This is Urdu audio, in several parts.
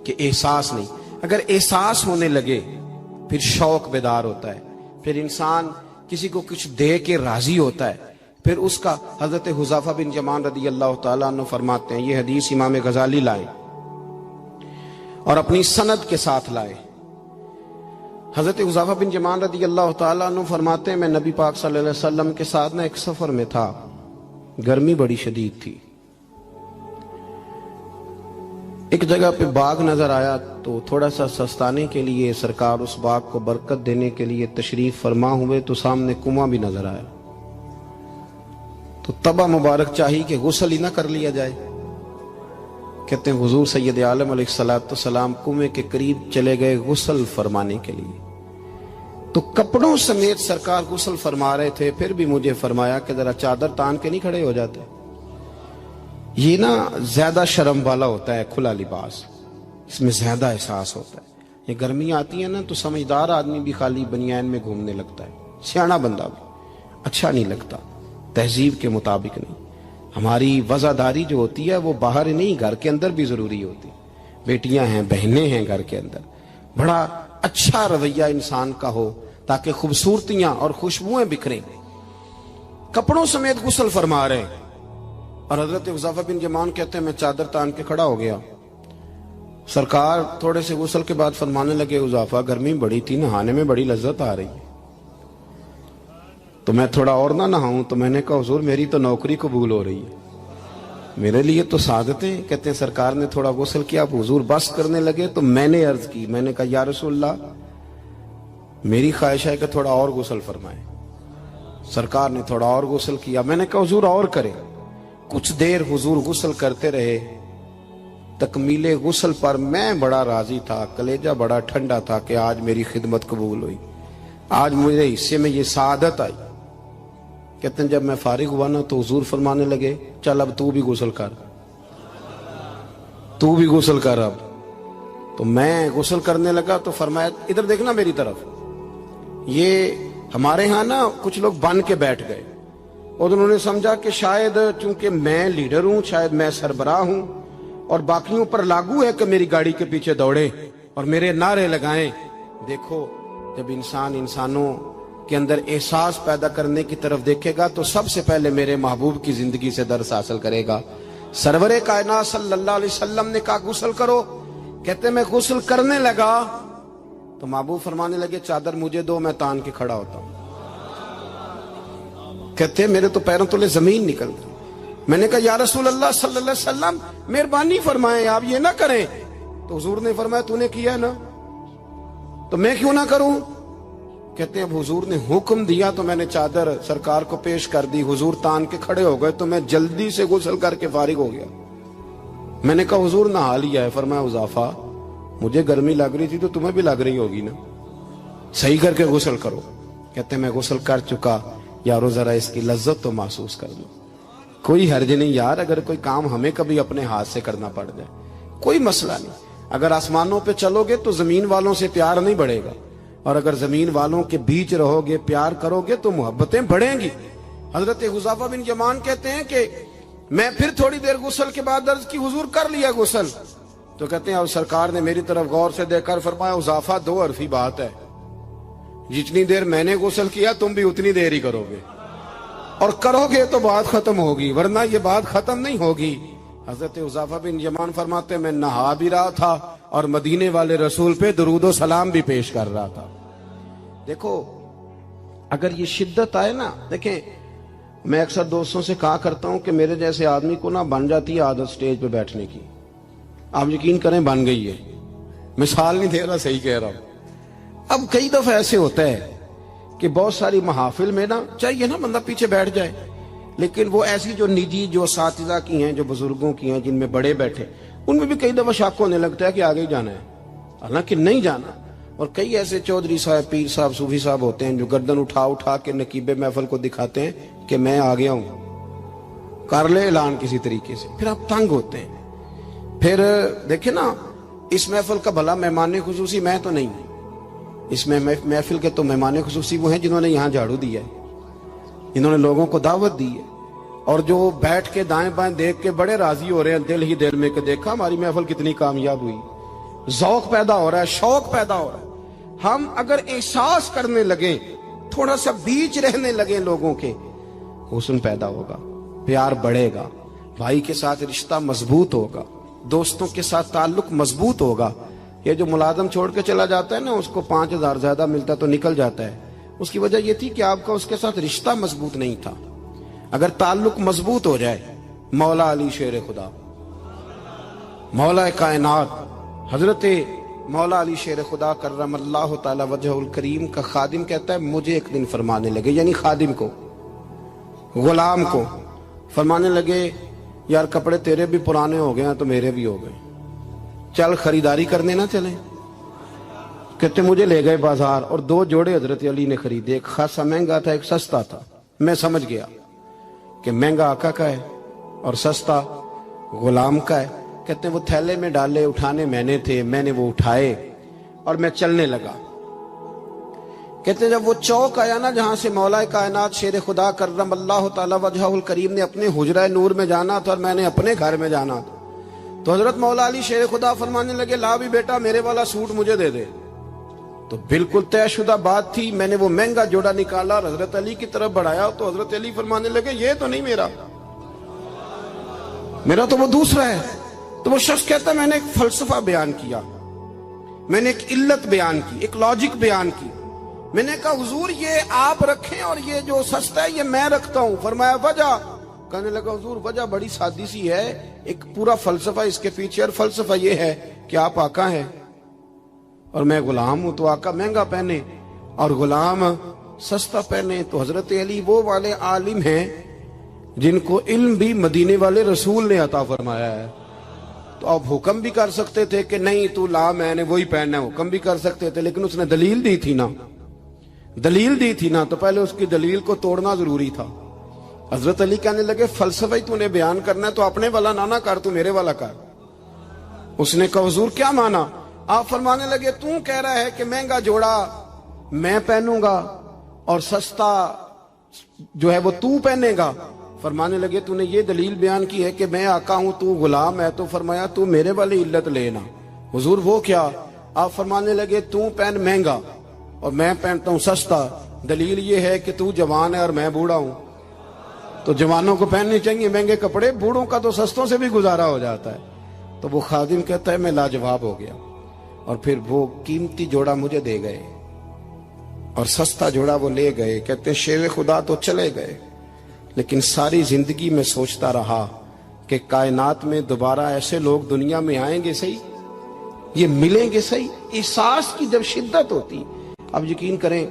کہ احساس نہیں. اگر احساس ہونے لگے پھر شوق بیدار ہوتا ہے, پھر انسان کسی کو کچھ دے کے راضی ہوتا ہے, پھر اس کا. حضرت حذیفہ بن یمان رضی اللہ تعالیٰ عنہ فرماتے ہیں, یہ حدیث امام غزالی لائے اور اپنی سند کے ساتھ لائے. حضرت حذیفہ بن یمان رضی اللہ تعالیٰ عنہ فرماتے ہیں, میں نبی پاک صلی اللہ علیہ وسلم کے ساتھ نہ ایک سفر میں تھا, گرمی بڑی شدید تھی. ایک جگہ پہ باغ نظر آیا تو تھوڑا سا سستانے کے لیے سرکار اس باغ کو برکت دینے کے لیے تشریف فرما ہوئے تو سامنے کنواں بھی نظر آیا. تو تبا مبارک چاہی کہ غسل ہی نہ کر لیا جائے. کہتے ہیں حضور سید عالم علیہ السلام کنویں کے قریب چلے گئے غسل فرمانے کے لیے, تو کپڑوں سمیت سرکار غسل فرما رہے تھے. پھر بھی مجھے فرمایا کہ ذرا چادر تان کے نہیں کھڑے ہو جاتے. یہ نا زیادہ شرم والا ہوتا ہے کھلا لباس, اس میں زیادہ احساس ہوتا ہے. یہ گرمی آتی ہے نا تو سمجھدار آدمی بھی خالی بنیان میں گھومنے لگتا ہے, سیاںا بندہ بھی اچھا نہیں لگتا, تہذیب کے مطابق نہیں. ہماری وزاداری جو ہوتی ہے وہ باہر نہیں, گھر کے اندر بھی ضروری ہوتی. بیٹیاں ہیں, بہنیں ہیں گھر کے اندر, بڑا اچھا رویہ انسان کا ہو تاکہ خوبصورتیاں اور خوشبوئیں بکھریں. کپڑوں سمیت غسل فرما رہے ہیں اور حضرت حذیفہ بن یمان کہتے ہیں میں چادر تان کے کھڑا ہو گیا. سرکار تھوڑے سے غسل کے بعد فرمانے لگے, حذیفہ گرمی بڑی تھی, نہانے میں بڑی لذت آ رہی ہے, تو میں تھوڑا اور نہ نہاؤں. تو میں نے کہا حضور میری تو نوکری قبول ہو رہی ہے, میرے لیے تو سعادتیں. کہتے ہیں سرکار نے تھوڑا غسل کیا, حضور بس کرنے لگے تو میں نے عرض کی, میں نے کہا یا رسول اللہ میری خواہش ہے کہ تھوڑا اور غسل فرمائیں. سرکار نے تھوڑا اور غسل کیا. میں نے کہا حضور اور کریں. کچھ دیر حضور غسل کرتے رہے. تکمیل غسل پر میں بڑا راضی تھا, کلیجہ بڑا ٹھنڈا تھا کہ آج میری خدمت قبول ہوئی, آج میرے حصے میں یہ سعادت آئی. کہتے ہیں جب میں فارغ ہوا نا تو حضور فرمانے لگے چل اب تو بھی غسل کر, تو بھی غسل کر اب. تو میں غسل کرنے لگا تو فرمایا ادھر دیکھنا میری طرف. یہ ہمارے ہاں نا کچھ لوگ بن کے بیٹھ گئے اور انہوں نے سمجھا کہ شاید چونکہ میں لیڈر ہوں, شاید میں سربراہ ہوں اور باقیوں پر لاگو ہے کہ میری گاڑی کے پیچھے دوڑے اور میرے نعرے لگائیں. دیکھو جب انسان انسانوں کے اندر احساس پیدا کرنے کی طرف دیکھے گا تو سب سے پہلے میرے محبوب کی زندگی سے درس حاصل کرے گا. سرور کائنات صلی اللہ علیہ وسلم نے کہا غسل کرو. کہتے میں غسل کرنے لگا تو محبوب فرمانے لگے چادر مجھے دو, میں تان کے کھڑا ہوتا ہوں. کہتے ہیں میرے تو پیروں تلے زمین نکل گئی. میں نے کہا یا رسول اللہ صلی اللہ علیہ وسلم مہربانی فرمائیں آپ یہ نہ کریں. تو حضور نے فرمایا تو نے کیا نا تو میں کیوں نہ کروں. کہتے ہیں اب حضور نے حکم دیا تو میں نے چادر سرکار کو پیش کر دی. حضور تان کے کھڑے ہو گئے تو میں جلدی سے غسل کر کے فارغ ہو گیا. میں نے کہا حضور نہا لیا ہے. فرمایا حذیفہ مجھے گرمی لگ رہی تھی تو تمہیں بھی لگ رہی ہوگی نا, صحیح کر کے غسل کرو. کہتے ہیں میں غسل کر چکا, یارو ذرا اس کی لذت تو محسوس کر لو. کوئی حرج نہیں یار, اگر کوئی کام ہمیں کبھی اپنے ہاتھ سے کرنا پڑ جائے کوئی مسئلہ نہیں. اگر آسمانوں پہ چلو گے تو زمین والوں سے پیار نہیں بڑھے گا, اور اگر زمین والوں کے بیچ رہو گے پیار کرو گے تو محبتیں بڑھیں گی. حضرت حذیفہ بن یمان کہتے ہیں کہ میں پھر تھوڑی دیر غسل کے بعد عرض کی حضور کر لیا غسل. تو کہتے ہیں اب سرکار نے میری طرف غور سے دیکھ کر فرمایا حذیفہ دو حرفی بات ہے, جتنی دیر میں نے غسل کیا تم بھی اتنی دیر ہی کرو گے, اور کرو گے تو بات ختم ہوگی ورنہ یہ بات ختم نہیں ہوگی. حضرت حذیفہ بن یمان فرماتے ہیں میں نہا بھی رہا تھا اور مدینے والے رسول پہ درود و سلام بھی پیش کر رہا تھا. دیکھو اگر یہ شدت آئے نا, دیکھیں میں اکثر دوستوں سے کہا کرتا ہوں کہ میرے جیسے آدمی کو نا بن جاتی ہے عادت سٹیج پہ بیٹھنے کی. آپ یقین کریں بن گئی ہے, مثال نہیں دے رہا, صحیح کہہ رہا ہوں. اب کئی دفعہ ایسے ہوتا ہے کہ بہت ساری محافل میں نا چاہیے نا بندہ پیچھے بیٹھ جائے, لیکن وہ ایسی جو نجی جو اساتذہ کی ہیں, جو بزرگوں کی ہیں, جن میں بڑے بیٹھے, ان میں بھی کئی دفعہ شک ہونے لگتا ہے کہ آگے ہی جانا ہے, حالانکہ نہیں جانا. اور کئی ایسے چودھری صاحب, پیر صاحب, صوفی صاحب ہوتے ہیں جو گردن اٹھا اٹھا کے نقیب محفل کو دکھاتے ہیں کہ میں آ گیا ہوں, کر لے اعلان کسی طریقے سے. پھر آپ تنگ ہوتے ہیں. پھر دیکھیں نا اس محفل کا بھلا مہمان خصوصی میں تو نہیں, اس میں محفل کے تو مہمان خصوصی وہ ہیں جنہوں نے یہاں جھاڑو دیا ہے, جنہوں نے لوگوں کو دعوت دی ہے, اور جو بیٹھ کے دائیں بائیں دیکھ کے بڑے راضی ہو رہے ہیں دل ہی دل میں کہ دیکھا ہماری محفل کتنی کامیاب ہوئی. ذوق پیدا ہو رہا ہے, شوق پیدا ہو رہا ہے. ہم اگر احساس کرنے لگیں, تھوڑا سا بیچ رہنے لگیں لوگوں کے, حسن پیدا ہوگا, پیار بڑھے گا, بھائی کے ساتھ رشتہ مضبوط ہوگا, دوستوں کے ساتھ تعلق مضبوط ہوگا. یہ جو ملازم چھوڑ کے چلا جاتا ہے نا, اس کو 5,000 زیادہ ملتا تو نکل جاتا ہے, اس کی وجہ یہ تھی کہ آپ کا اس کے ساتھ رشتہ مضبوط نہیں تھا. اگر تعلق مضبوط ہو جائے, مولا علی شیر خدا, مولا کائنات حضرت مولا علی شیر خدا کرم اللہ تعالی وجہ الکریم کا خادم کہتا ہے, مجھے ایک دن فرمانے لگے, یعنی خادم کو, غلام کو فرمانے لگے, یار کپڑے تیرے بھی پرانے ہو گئے ہیں تو میرے بھی ہو گئے, چل خریداری کرنے نہ چلیں. کہتے مجھے لے گئے بازار اور 2 جوڑے حضرت علی نے خریدے, ایک خاصا مہنگا تھا, ایک سستا تھا. میں سمجھ گیا کہ مہنگا آقا کا ہے اور سستا غلام کا ہے. کہتے وہ تھیلے میں ڈالے, اٹھانے میں نے تھے, میں نے وہ اٹھائے اور میں چلنے لگا. کہتے جب وہ چوک آیا نا جہاں سے مولا کائنات شیر خدا کرم اللہ تعالی وجہ الکریم نے اپنے حجرہ نور میں جانا تھا اور میں نے اپنے گھر میں جانا تھا, تو حضرت مولا علی شیر خدا فرمانے لگے, لا بھی بیٹا میرے والا سوٹ مجھے دے دے. تو بالکل طے شدہ بات تھی. میں نے وہ مہنگا جوڑا نکالا اور حضرت علی کی طرف بڑھایا, تو حضرت علی فرمانے لگے, یہ تو نہیں میرا تو وہ دوسرا ہے. تو وہ شخص کہتا ہے, میں نے ایک فلسفہ بیان کیا, میں نے ایک علت بیان کی, ایک لاجک بیان کی. میں نے کہا حضور یہ آپ رکھیں اور یہ جو سستا ہے یہ میں رکھتا ہوں. فرمایا وجہ؟ کہنے لگا حضور وجہ بڑی سادی سی ہے, ایک پورا فلسفہ اس کے پیچھے, اور فلسفہ یہ ہے کہ آپ آقا ہیں اور میں غلام ہوں, تو آقا مہنگا پہنے اور غلام سستا پہنے. تو حضرت علی وہ والے عالم ہیں جن کو علم بھی مدینے والے رسول نے عطا فرمایا ہے. تو آپ حکم بھی کر سکتے تھے کہ نہیں تو لا, میں نے وہی پہننا ہے, حکم بھی کر سکتے تھے, لیکن اس نے دلیل دی تھی نا, دلیل دی تھی نا, تو پہلے اس کی دلیل کو توڑنا ضروری تھا. حضرت علی کہنے لگے فلسفہ ہی تو نے بیان کرنا ہے تو اپنے والا نہ کر, تو میرے والا کر. اس نے کہا حضور کیا مانا؟ آپ فرمانے لگے, تو کہہ رہا ہے کہ مہنگا جوڑا میں پہنوں گا اور سستا جو ہے وہ تو پہنے گا. فرمانے لگے تو نے یہ دلیل بیان کی ہے کہ میں آقا ہوں تو غلام ہے, تو فرمایا تو میرے والی علت لینا. حضور وہ کیا؟ آپ فرمانے لگے تو پہن مہنگا اور میں پہنتا ہوں سستا. دلیل یہ ہے کہ تو جوان ہے اور میں بوڑھا ہوں, تو جوانوں کو پہننے چاہیے مہنگے کپڑے, بوڑھوں کا تو سستوں سے بھی گزارا ہو جاتا ہے. تو وہ خادم کہتا ہے میں لاجواب ہو گیا, اور پھر وہ قیمتی جوڑا مجھے دے گئے اور سستا جوڑا وہ لے گئے. کہتے ہیں شیر خدا تو چلے گئے, لیکن ساری زندگی میں سوچتا رہا کہ کائنات میں دوبارہ ایسے لوگ دنیا میں آئیں گے صحیح, یہ ملیں گے صحیح. احساس کی جب شدت ہوتی, اب یقین کریں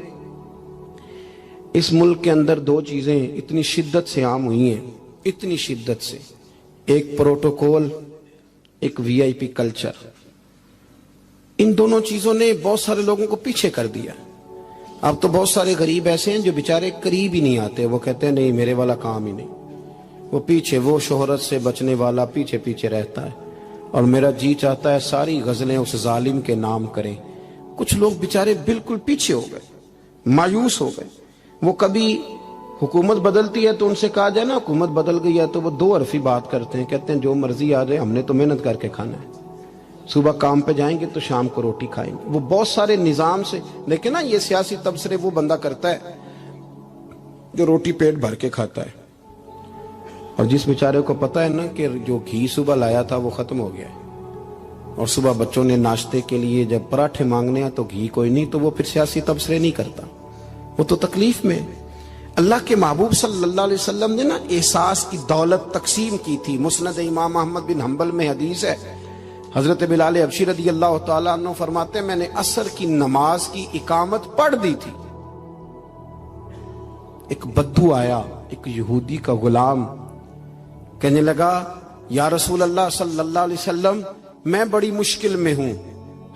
اس ملک کے اندر 2 چیزیں اتنی شدت سے عام ہوئی ہیں, اتنی شدت سے, ایک پروٹوکول, ایک VIP کلچر. ان دونوں چیزوں نے بہت سارے لوگوں کو پیچھے کر دیا. اب تو بہت سارے غریب ایسے ہیں جو بیچارے قریب ہی نہیں آتے, وہ کہتے ہیں نہیں میرے والا کام ہی نہیں, وہ پیچھے, وہ شہرت سے بچنے والا پیچھے پیچھے رہتا ہے, اور میرا جی چاہتا ہے ساری غزلیں اس ظالم کے نام کریں. کچھ لوگ بیچارے بالکل پیچھے ہو گئے, مایوس ہو گئے. وہ کبھی حکومت بدلتی ہے تو ان سے کہا جائے نا حکومت بدل گئی ہے, تو وہ 2 حرفی بات کرتے ہیں, کہتے ہیں جو مرضی آ جائے, ہم نے تو محنت کر کے کھانا ہے, صبح کام پہ جائیں گے تو شام کو روٹی کھائیں گے. وہ بہت سارے نظام سے, لیکن نا یہ سیاسی تبصرے وہ بندہ کرتا ہے جو روٹی پیٹ بھر کے کھاتا ہے, اور جس بیچارے کو پتا ہے نا کہ جو گھی صبح لایا تھا وہ ختم ہو گیا ہے, اور صبح بچوں نے ناشتے کے لیے جب پراٹھے مانگنے ہیں تو گھی کوئی نہیں, تو وہ پھر سیاسی تبصرے نہیں کرتا, وہ تو تکلیف میں. اللہ کے محبوب صلی اللہ علیہ وسلم نے نا احساس کی دولت تقسیم کی تھی. مسند امام احمد بن حنبل میں حدیث ہے, حضرت بلال حبشی رضی اللہ تعالیٰ عنہ فرماتے ہیں میں نے عصر کی نماز کی اقامت پڑھ دی تھی, ایک بدو آیا, ایک یہودی کا غلام, کہنے لگا یا رسول اللہ صلی اللہ علیہ وسلم میں بڑی مشکل میں ہوں,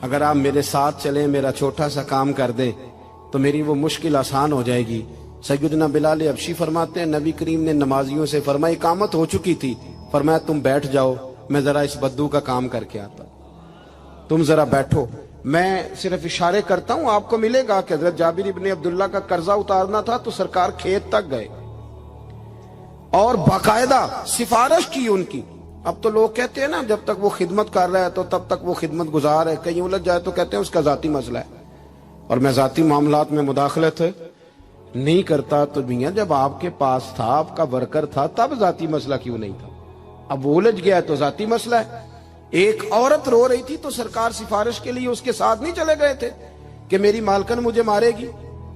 اگر آپ میرے ساتھ چلیں, میرا چھوٹا سا کام کر دیں تو میری وہ مشکل آسان ہو جائے گی. سیدنا بلال حبشی فرماتے ہیں نبی کریم نے نمازیوں سے فرمایا اقامت ہو چکی تھی, فرمایا تم بیٹھ جاؤ, میں ذرا اس بدو کا کام کر کے آتا, تم ذرا بیٹھو, میں صرف اشارے کرتا ہوں, آپ کو ملے گا کہ حضرت جابر ابن عبداللہ کا قرضہ اتارنا تھا تو سرکار کھیت تک گئے اور باقاعدہ سفارش کی ان کی, اب تو لوگ کہتے ہیں نا جب تک وہ خدمت کر رہا ہے تو تب تک وہ خدمت گزار ہے، کہیں الجھ جائے تو کہتے ہیں اس کا ذاتی مسئلہ ہے، اور میں ذاتی معاملات میں مداخلت نہیں کرتا۔ تو میاں جب آپ کے پاس تھا، آپ کا ورکر تھا، تب ذاتی مسئلہ کیوں نہیں تھا؟ اب وہ الجھ گیا ہے تو ذاتی مسئلہ ہے۔ ایک عورت رو رہی تھی تو سرکار سفارش کے لیے اس کے ساتھ نہیں چلے گئے تھے کہ میری مالکن مجھے مارے گی؟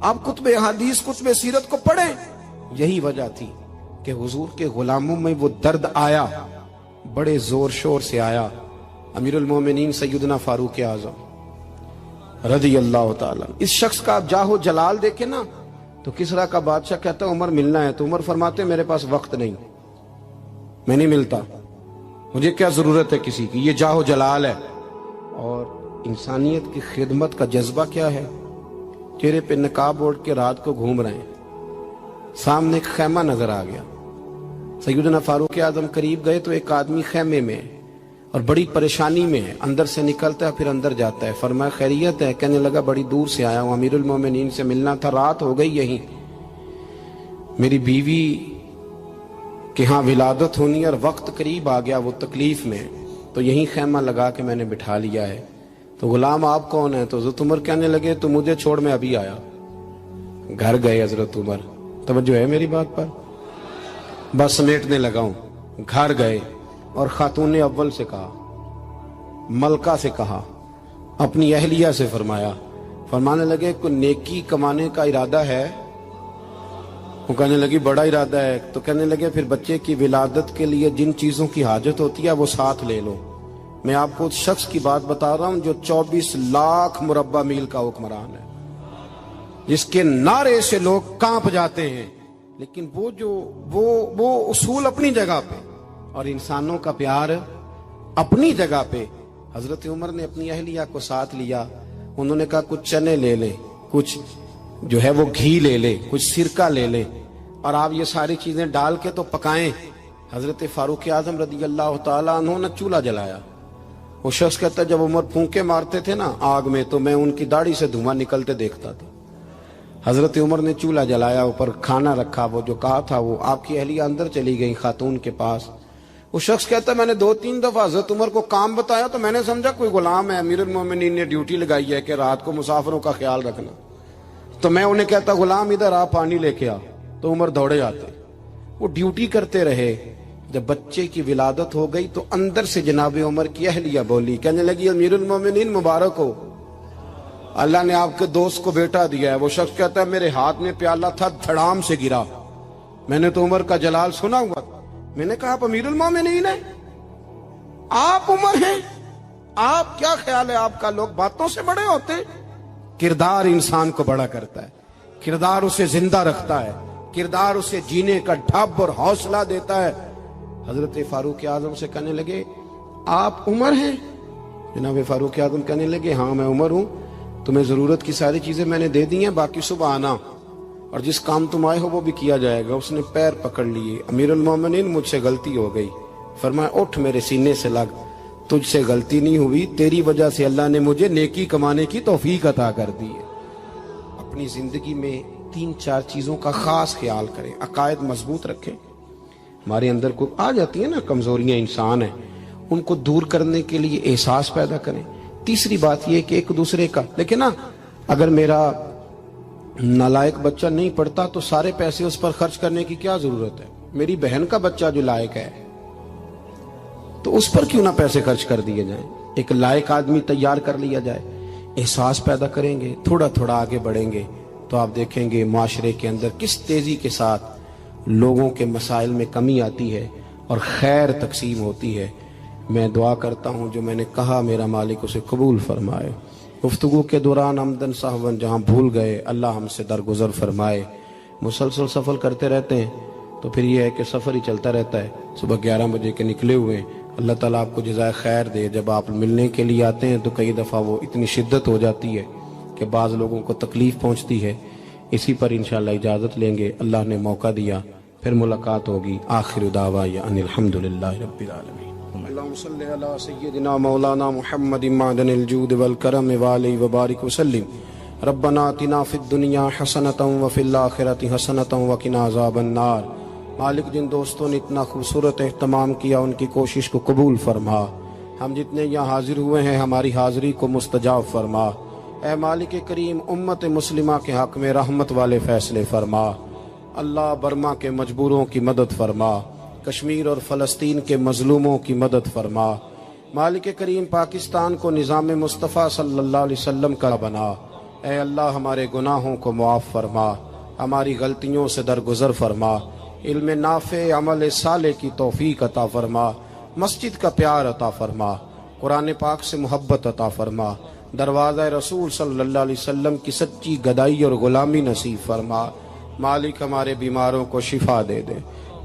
آپ کتب حدیث کتب سیرت کو پڑھیں، یہی وجہ تھی کہ حضور کے غلاموں میں وہ درد آیا، بڑے زور شور سے آیا۔ امیر المومنین سیدنا فاروق اعظم رضی اللہ تعالیٰ، اس شخص کا آپ جاہ و جلال دیکھیں نا تو کسرا کا بادشاہ کہتا ہے عمر ملنا ہے، تو عمر فرماتے میرے پاس وقت نہیں، میں نہیں ملتا، مجھے کیا ضرورت ہے کسی کی، یہ جاہ و جلال ہے۔ اور انسانیت کی خدمت کا جذبہ کیا ہے؟ چہرے پہ نقاب اوڑھ کے رات کو گھوم رہے ہیں، سامنے ایک خیمہ نظر آ گیا، سیدنا فاروق اعظم قریب گئے تو ایک آدمی خیمے میں ہے اور بڑی پریشانی میں ہے، اندر سے نکلتا ہے پھر اندر جاتا ہے۔ فرمایا خیریت ہے؟ کہنے لگا بڑی دور سے آیا ہوں، امیر المومنین سے ملنا تھا، رات ہو گئی یہیں، میری بیوی کہ ہاں ولادت ہونی ہے اور وقت قریب آ گیا، وہ تکلیف میں، تو یہیں خیمہ لگا کے میں نے بٹھا لیا ہے۔ تو غلام آپ کون ہیں؟ تو حضرت عمر کہنے لگے تو مجھے چھوڑ میں ابھی آیا۔ گھر گئے حضرت عمر، توجہ ہے میری بات پر؟ بس سمیٹنے لگا ہوں۔ گھر گئے اور خاتون اول سے کہا، ملکہ سے کہا، اپنی اہلیہ سے فرمایا، فرمانے لگے کوئی نیکی کمانے کا ارادہ ہے؟ وہ کہنے لگی بڑا ارادہ ہے۔ تو کہنے لگے پھر بچے کی ولادت کے لیے جن چیزوں کی حاجت ہوتی ہے وہ ساتھ لے لو۔ میں آپ کو اس شخص کی بات بتا رہا ہوں جو 24 لاکھ مربع میل کا حکمران ہے، جس کے نعرے سے لوگ کانپ جاتے ہیں، لیکن وہ اصول اپنی جگہ پہ اور انسانوں کا پیار اپنی جگہ پہ۔ حضرت عمر نے اپنی اہلیہ کو ساتھ لیا، انہوں نے کہا کچھ چنے لے لیں، کچھ جو ہے وہ گھی لے لیں، کچھ سرکہ لے لیں، اور آپ یہ ساری چیزیں ڈال کے تو پکائیں۔ حضرت فاروق اعظم رضی اللہ تعالیٰ عنہ نے چولہا جلایا۔ وہ شخص کہتا ہے جب عمر پھونکے مارتے تھے نا آگ میں تو میں ان کی داڑھی سے دھواں نکلتے دیکھتا تھا۔ حضرت عمر نے چولہا جلایا، اوپر کھانا رکھا، وہ جو کہا تھا وہ آپ کی اہلیہ اندر چلی گئی خاتون کے پاس۔ وہ شخص کہتا ہے میں نے 2-3 دفعہ حضرت عمر کو کام بتایا تو میں نے سمجھا کوئی غلام ہے، امیر المومنین نے ڈیوٹی لگائی ہے کہ رات کو مسافروں کا خیال رکھنا، تو میں انہیں کہتا غلام ادھر آ پانی لے کے آ، تو عمر دوڑے آتے، وہ ڈیوٹی کرتے رہے۔ جب بچے کی ولادت ہو گئی تو اندر سے جناب عمر کی اہلیہ بولی، کہنے لگی امیر المومنین مبارک ہو، اللہ نے آپ کے دوست کو بیٹا دیا ہے۔ وہ شخص کہتا ہے میرے ہاتھ میں پیالہ تھا، دھڑام سے گرا، میں نے تو عمر کا جلال سنا ہوا، میں نے کہا آپ امیر المومنین ہیں، آپ عمر ہیں، آپ کیا خیال ہے آپ کا؟ لوگ باتوں سے بڑے ہوتے ہیں، کردار انسان کو بڑا کرتا ہے، کردار اسے زندہ رکھتا ہے، کردار اسے جینے کا ڈھب اور حوصلہ دیتا ہے۔ حضرت فاروق اعظم سے کہنے لگے آپ عمر ہیں؟ جناب فاروق اعظم کہنے لگے ہاں میں عمر ہوں، تمہیں ضرورت کی ساری چیزیں میں نے دے دی ہیں، باقی صبح آنا اور جس کام تم آئے ہو وہ بھی کیا جائے گا۔ اس نے پیر پکڑ لیے، امیر المومنین مجھ سے غلطی ہو گئی۔ فرمایا اٹھ میرے سینے سے لگ، تجھ سے غلطی نہیں ہوئی، تیری وجہ سے اللہ نے مجھے نیکی کمانے کی توفیق عطا کر دی ہے۔ اپنی زندگی میں 3-4 چیزوں کا خاص خیال کریں، عقائد مضبوط رکھیں۔ ہمارے اندر کوئی آ جاتی ہیں نا کمزوریاں، انسان ہیں، ان کو دور کرنے کے لیے احساس پیدا کریں۔ تیسری بات یہ کہ ایک دوسرے کا، لیکن نا اگر میرا نالائق بچہ نہیں پڑھتا تو سارے پیسے اس پر خرچ کرنے کی کیا ضرورت ہے؟ میری بہن کا بچہ جو لائق ہے تو اس پر کیوں نہ پیسے خرچ کر دیے جائیں، ایک لائق آدمی تیار کر لیا جائے۔ احساس پیدا کریں گے، تھوڑا تھوڑا آگے بڑھیں گے تو آپ دیکھیں گے معاشرے کے اندر کس تیزی کے ساتھ لوگوں کے مسائل میں کمی آتی ہے اور خیر تقسیم ہوتی ہے۔ میں دعا کرتا ہوں جو میں نے کہا میرا مالک اسے قبول فرمائے۔ گفتگو کے دوران عمدن سہون جہاں بھول گئے اللہ ہم سے درگزر فرمائے۔ مسلسل سفر کرتے رہتے ہیں تو پھر یہ ہے کہ سفر ہی چلتا رہتا ہے۔ صبح 11 بجے کے نکلے ہوئے، اللہ تعالیٰ آپ کو جزائے خیر دے۔ جب آپ ملنے کے لیے آتے ہیں تو کئی دفعہ وہ اتنی شدت ہو جاتی ہے کہ بعض لوگوں کو تکلیف پہنچتی ہے۔ اسی پر انشاءاللہ اجازت لیں گے، اللہ نے موقع دیا، پھر ملاقات ہوگی۔ آخر دعوانا ان الحمدللہ رب العالمین۔ اللہم صلی علی سیدنا مولانا محمد معدن الجود والکرم وآلہ وبارک وسلم۔ ربنا آتنا فی الدنیا حسنۃ وفی الآخرۃ حسنۃ وقنا عذاب النار۔ مالک جن دوستوں نے اتنا خوبصورت اہتمام کیا ان کی کوشش کو قبول فرما، ہم جتنے یہاں حاضر ہوئے ہیں ہماری حاضری کو مستجاب فرما۔ اے مالک کریم امت مسلمہ کے حق میں رحمت والے فیصلے فرما۔ اللہ برما کے مجبوروں کی مدد فرما، کشمیر اور فلسطین کے مظلوموں کی مدد فرما۔ مالک کریم پاکستان کو نظام مصطفیٰ صلی اللہ علیہ وسلم کا بنا۔ اے اللہ ہمارے گناہوں کو معاف فرما، ہماری غلطیوں سے درگزر فرما، علم نافع عمل صالح کی توفیق عطا فرما، مسجد کا پیار عطا فرما، قرآن پاک سے محبت عطا فرما، دروازہ رسول صلی اللہ علیہ وسلم کی سچی گدائی اور غلامی نصیب فرما۔ مالک ہمارے بیماروں کو شفا دے دے،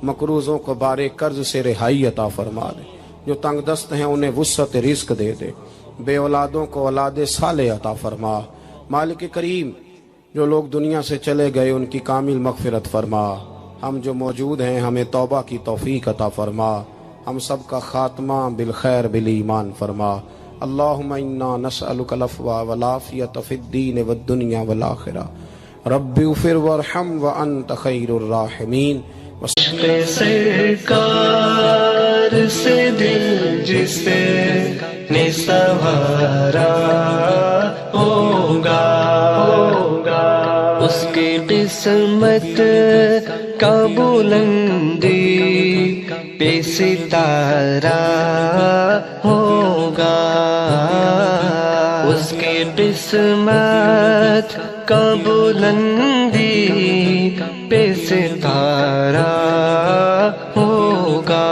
مقروضوں کو بارے قرض سے رہائی عطا فرما دے، جو تنگ دست ہیں انہیں وسعت رزق دے دے، بے اولادوں کو اولاد صالح عطا فرما۔ مالک کریم جو لوگ دنیا سے چلے گئے ان کی کامل مغفرت فرما، ہم جو موجود ہیں ہمیں توبہ کی توفیق عطا فرما، ہم سب کا خاتمہ بالخیر بالایمان فرما۔ اللہم انا نسألک العفو والعافیۃ فی الدین والدنیا والآخرہ، رب اغفر وارحم وانت خیر الراحمین۔ عشق سرکار سے دل جس نے سنوارا ہوگا، اس کی قسمت کا بلندی پہ ستارہ ہوگا، اس کی قسمت کا بلندی پہ ستارہ ہوگا۔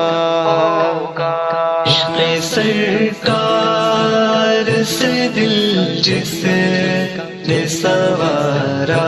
عشق سرکار سے دل جس نے سنوارا